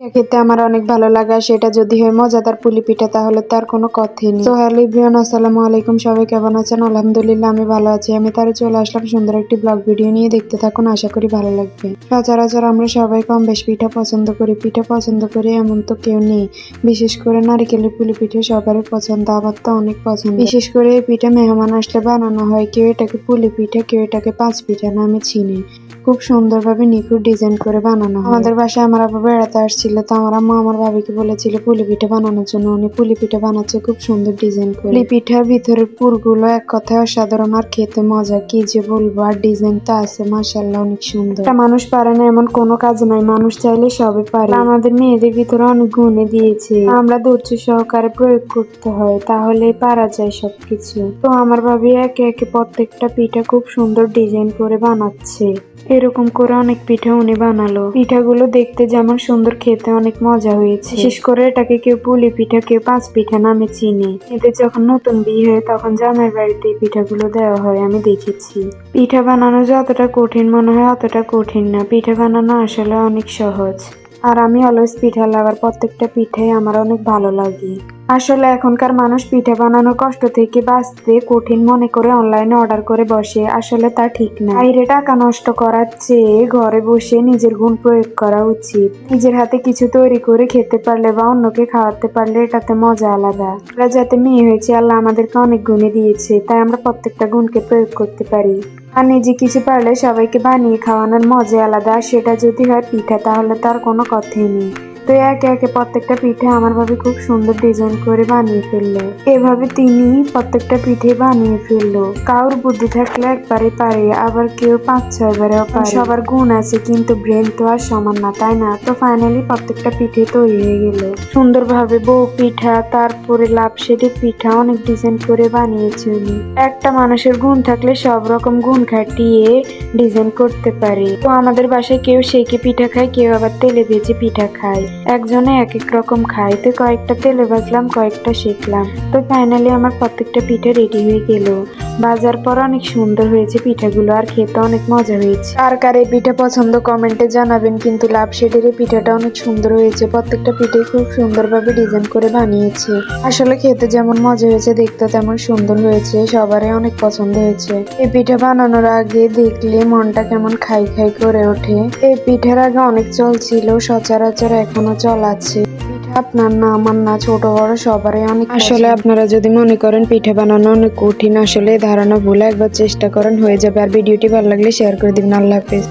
খেতে আমার অনেক ভালো লাগে, আর সেটা যদি হয় মজাদার পুলি পিঠা তাহলে তার কোনো কথাই নেই। তো হ্যালো এভরিওয়ান, আসসালামু আলাইকুম। সবাই কেমন আছেন? আলহামদুলিল্লাহ আমি ভালো আছি। আমি তার চলে আসলাম সুন্দর একটি ব্লগ ভিডিও নিয়ে। দেখতে থাকুন, আশা করি ভালো লাগবে। সচরাচর আমরা সবাই কম বেশ পিঠা পছন্দ করি। পিঠা পছন্দ করি এমন তো কেউ নেই। বিশেষ করে নারিকেলের পুলি পিঠা সবারই পছন্দ, আমার তো অনেক পছন্দ। বিশেষ করে এই পিঠা মেহমান আসলে বানানো হয়। কেউ এটাকে পুলি পিঠা, কেউ এটাকে পাঁচ পিঠা নামে চিনে। খুব সুন্দরভাবে নিখুঁত ডিজাইন করে বানানো হয়। আমাদের বাসায় আমার আব্বু বেড়াতে আসছিল, তো আমার আম্মা আমার ভাবিকে বলেছিল পুলি পিঠা বানানোর জন্য। উনি পুলি পিঠা বানাচ্ছে খুব সুন্দর ডিজাইন করে। পুলি পিঠার ভিতরের পুরগুলো এক কথায় অসাধারণ, আর খেতে মজা কি যে বলবো। আর ডিজাইন তো আছে মাশাআল্লাহ অনেক সুন্দর। একটা মানুষ পারে না এমন কোনো কাজ নাই, মানুষ চাইলে সবই পারে। আমাদের মেয়েদের ভিতরে অনেক গুণে দিয়েছে, আমরা ধৈর্য সহকারে প্রয়োগ করতে হয়, তাহলে পারা যায় সবকিছু। তো আমার ভাবি একে একে প্রত্যেকটা পিঠা খুব সুন্দর ডিজাইন করে বানাচ্ছে। এরকম করে অনেক পিঠা উনি বানালো। পিঠাগুলো দেখতে যেমন সুন্দর, খেতে অনেক মজা হয়েছে। বিশেষ করে এটাকে কেউ পুলি পিঠা, কেউ পাঁচ পিঠা নামে চিনে। এদের যখন নতুন বিয়ে হয় তখন জামাই বাড়িতে এই পিঠাগুলো দেওয়া হয়, আমি দেখেছি। পিঠা বানানো যতটা কঠিন মনে হয় অতটা কঠিন না, পিঠা বানানো আসলে অনেক সহজ। আর আমি অলওয়েজ পিঠা লাভার, প্রত্যেকটা পিঠাই আমার অনেক ভালো লাগে। আসলে এখনকার মানুষ পিঠা বানানোর কষ্ট থেকে বাঁচতে কঠিন মনে করে অনলাইনে অর্ডার করে বসে, আসলে তা ঠিক না। বাইরে টাকা নষ্ট করার চেয়ে ঘরে বসে নিজের গুণ প্রয়োগ করা উচিত। নিজের হাতে কিছু তৈরি করে খেতে পারলে বা অন্যকে খাওয়াতে পারলে এটাতে মজা আলাদা। আমরা যাতে মেয়ে হয়েছে, আল্লাহ আমাদেরকে অনেক গুণে দিয়েছে, তাই আমরা প্রত্যেকটা গুণকে প্রয়োগ করতে পারি। আর নিজে কিছু পারলে সবাইকে বানিয়ে খাওয়ানোর মজা আলাদা, আর সেটা যদি হয় পিঠা তাহলে তার কোনো কথাই নেই। তো একে একে প্রত্যেকটা পিঠে আমার ভাবে খুব সুন্দর ডিজাইন করে বানিয়ে ফেললো। এভাবে তিনি প্রত্যেকটা পিঠে বানিয়ে ফেললো। কারোর বুদ্ধি থাকলে একবারে পারে, আবার কেউ 5-6 বারেও পারে। সবার গুণ আছে, কিন্তু ব্রেন তো আর সমান না, তাই না? তো ফাইনালি প্রত্যেকটা পিঠে তৈরি হয়ে গেল সুন্দরভাবে। বউ পিঠা, তারপরে লাপসেটি পিঠা, অনেক ডিজাইন করে বানিয়েছে উনি। একটা মানুষের গুণ থাকলে সব রকম গুণ খাটিয়ে ডিজাইন করতে পারে। তো আমাদের বাসায় কেউ সেকে পিঠা খায়, কেউ আবার তেলে ভেজে পিঠা খায়। একজনে এক এক রকম খায়। তো কয়েকটা তেলে ভাজলাম, কয়েকটা সেকলাম। তো ফাইনালি আমার প্রত্যেকটা পিঠা রেডি হয়ে গেল। ভাজার পর অনেক সুন্দর হয়েছে পিঠাগুলো, আর খেতে অনেক মজা হয়েছে। কার কার এই পিঠা পছন্দ কমেন্টে জানাবেন। কিন্তু লাপসেটের এই পিঠাটা অনেক সুন্দর হয়েছে। প্রত্যেকটা পিঠে খুব সুন্দরভাবে ডিজাইন করে বানিয়েছে। আসলে খেতে যেমন মজা হয়েছে, দেখতে তেমন সুন্দর হয়েছে। সবারই অনেক পছন্দ হয়েছে। এই পিঠা বানানোর আগে দেখলে মনটা কেমন খাই খাই করে ওঠে। এই পিঠার আগে অনেক চল ছিল, সচরাচর এখনো চল আছে। পিঠা আপনার না আমার না, ছোট বড় সবারই অনেক। আসলে আপনারা যদি মনে করেন পিঠা বানানো অনেক কঠিন, আসলে ধারণা ভুল। একবার চেষ্টা করেন, হয়ে যাবে। আর ভিডিওটি ভালো লাগলে শেয়ার করে দিবেন। আল্লাহ হাফেজ।